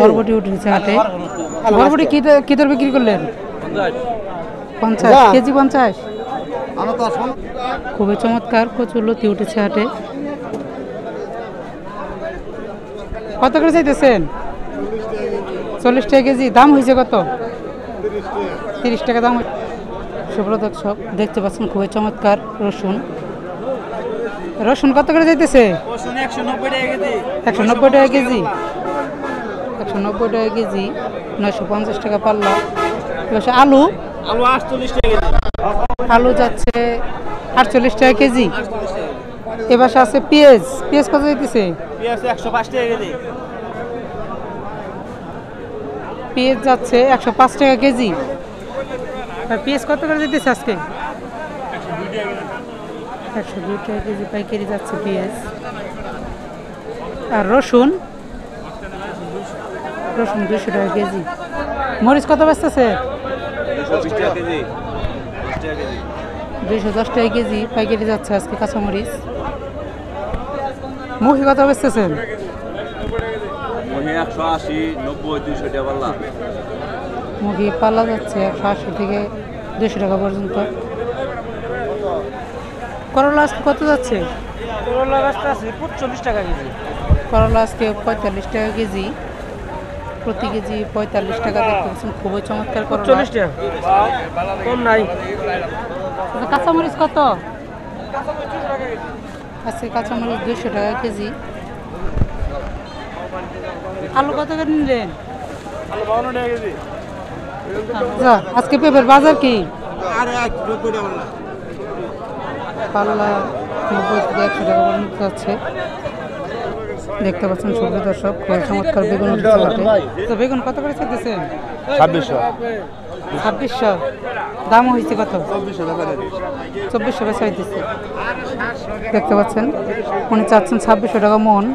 বরবটি উঠেছে হাটে। বরবটি কি দর বিক্রি করলেন? 50 কেজি 50। খুবই চমৎকার প্রচুর লতি উঠেছে হাটে। কত করে চাইতেছেন? 40 টাকা কেজি। দাম হয়েছে কত? 30 টাকা দাম। সুপ্রদর্শক দেখতে পাচ্ছেন খুবই চমৎকার রসুন। রসুন কত করে যাইতেছে? 190 টাকা কেজি। 190 টাকা কেজি, 950 টাকা পাল্লা। আলু 48 টাকা কেজি। আলু যাচ্ছে 48 টাকা কেজি। এবার আছে পেঁয়াজ। পেঁয়াজ কত যাইতেছে? পেঁয়াজ 105 টাকা কেজি। পেঁয়াজ যাচ্ছে 105 টাকা কেজি। আর পেঁয়াজ কত করে যাইতেছে আজকে? 102 টাকা কেজি পাইকারি যাচ্ছে পেঁয়াজ। আর রসুন 200 টাকা কেজি। মরিচ কত বেচতেছে? 210 টাকা কেজি পাইকারি যাচ্ছে আজকে কাঁচামরিচ। মুখি কত বেচতেছেন? 180, 90, 200 টাকা পাল্লা। মুখি পাল্লা যাচ্ছে 180 থেকে 200 টাকা পর্যন্ত। করলা আজকে কত যাচ্ছে? করলা গাছটা আছে 45 টাকা কেজি। করলা আজকে 45 টাকা কেজি। প্রতি কেজি 45 টাকা দেখতে পাচ্ছেন। খুবই চমৎকার করলা। 40 টাকা কম নাই। কাঁচামরিচ কত? আজকে কাঁচামরিচ 200 টাকা কেজি। আলু কত করে নিলেন? আলু 52 টাকা কেজি। আচ্ছা, আজকে পেঁপের বাজার কি? পাল্লা 90 থেকে 100 টাকা পর্যন্ত যাচ্ছে। দেখতে পাচ্ছেন সুপ্রিয় দর্শক খুবই চমৎকার বেগুন উঠেছে হাটে। তো বেগুন কত করে চাইতেছেন? 2600। দাম হয়েছে কত? 2400 বেচা হইতেছে। দেখতে পাচ্ছেন উনি চাচ্ছেন 2600 টাকা মন।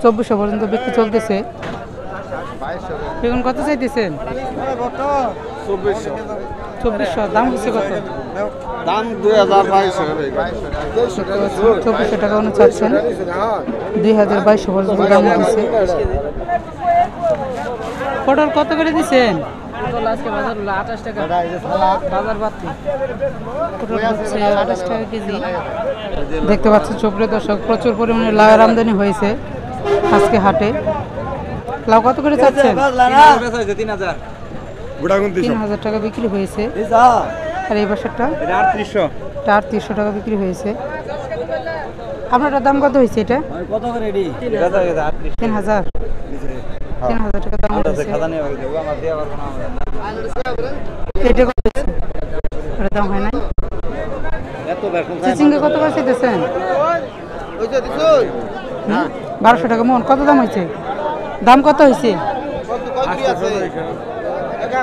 2400 পর্যন্ত বিক্রি চলতেছে। বেগুন কত চাইতেছেন? 2400। দাম হচ্ছে কত? দাম 2200 2400 টাকা উনি চাচ্ছেন। 2200 পর্যন্ত দাম হচ্ছে। পটল কত করে দিচ্ছেন? পটল আজকে বাজার হলো 28 টাকা। বাজার বাড়তি। পটল হচ্ছে 28 টাকা কেজি। দেখতে পাচ্ছেন সুপ্রিয় দর্শক প্রচুর পরিমাণে লাউয়ের আমদানি হয়েছে আজকে হাটে। লাউ কত করে চাচ্ছেন? 3000 টাকা বিক্রি হয়েছে। আর এই বছরটা 3800 টাকা বিক্রি হয়েছে। আপনারটার দাম কত হয়েছে? এটা 3000 টাকা দাম হয়েছে। এটা কত হয়েছে? এটার দাম হয় নাই। চিচিঙ্গা কত করে চাইতেছেন? 1200 টাকা মন। কত দাম হয়েছে? দাম কত হয়েছে?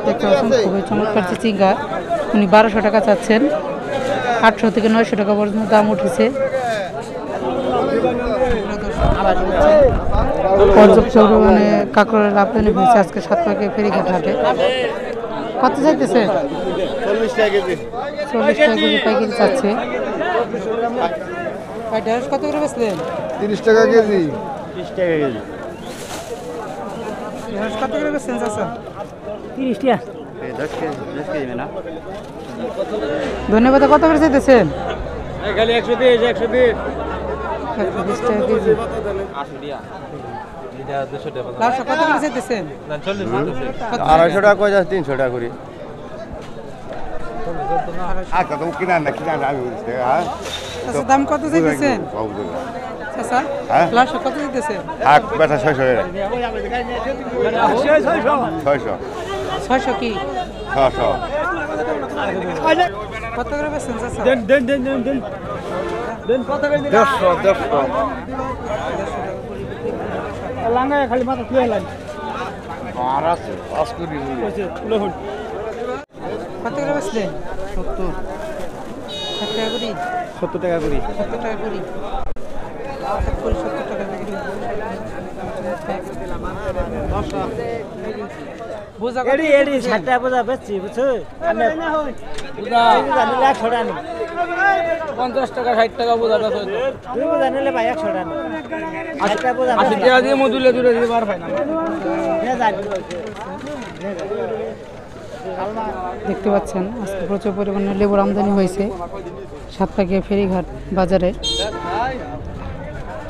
দেখতে পাচ্ছেন খুবই চমৎকার চিচিঙ্গা। উনি 1200 টাকা চাচ্ছেন। 800 থেকে 900 টাকা পর্যন্ত দাম উঠেছে। পর্যাপ্ত পরিমাণে কাঁকড়ের আমদানি হয়েছে আজকে সাতপাকে ফেরিঘাট হাটে। কত চাইতেছে? 40 টাকা কেজি পাইকারি চাচ্ছে। ঢেঁড়স কত করে বেচলেন? 30 টাকা কেজি। 30 টাকা কেজি। ঢেঁড়স কত করে বেচছেন চাচা? 30 টাকা। 10 কেজি না। ধন্যবাদ। কত করে চাইতেছেন? খালি 120 120 টাকা কেজি। 200 টাকা। লাউ শাক কত করে চাইতেছেন? 250 টাকা কই যাচ্ছে 300 টাকা করে। আচ্ছা তো কিনা না আমি বলছি। হ্যাঁ আচ্ছা, দাম কত চাইতেছেন চাচা? লাউ শাক কত চাইতেছেন? হাক বেটা 600 টাকা। 600 কি? 600। কত করে বেচছেন চাচা? দেন কত করে দিন? 150 লাঙ্গা খালি মাথা তুই লাইন। আর আছে 5 কোটি বলি। কত করে বেচলেন? 70 টাকা করি। 70 টাকা করে। 70 টাকা করি। 70 টাকা বিক্রি। এডি 60 টাকা বোঝা বেচছি বুঝছো? আমি বুঝা জানি 100 টাকা। 50 টাকা 60 টাকা বোঝা বেচা হইতো। দুই বোঝা নিলে ভাই 100 টাকা 80 টাকা দিয়ে মজুলে দূরে দিতে পারবে না। দেখতে পাচ্ছেন আজকে প্রচুর পরিমাণে লেবুর আমদানি হয়েছে সাতপাকিয়া ফেরিঘাট বাজারে।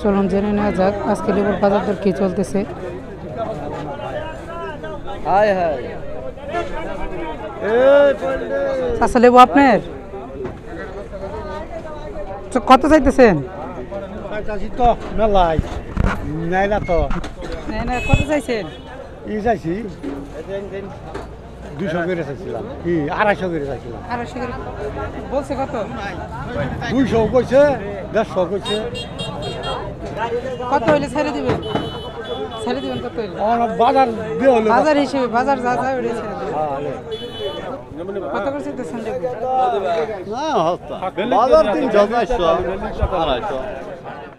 চলুন জেনে নেওয়া যাক আজকে লেবুর বাজার দর কী চলতেছে। আচ্ছা লেবু আপনার কত চাইতেছেন? তো মেলাই নাই না তো কত চাইছেন? ই চাইছি 200 করে চাইছিলাম, 250 করে চাইছিলাম। 250 করে বলছে কত? 200 কইছে, 150 কইছে। কত হইলে ছেড়ে দিবেন? ছেড়ে দিবেন কত হইলে? বাজার দিয়ে হলো বাজার হিসেবে বাজার যা যা ওইটাই ছেড়ে দিবেন। কত করে চাইতেছেন লেবু? বাজার 300 400 250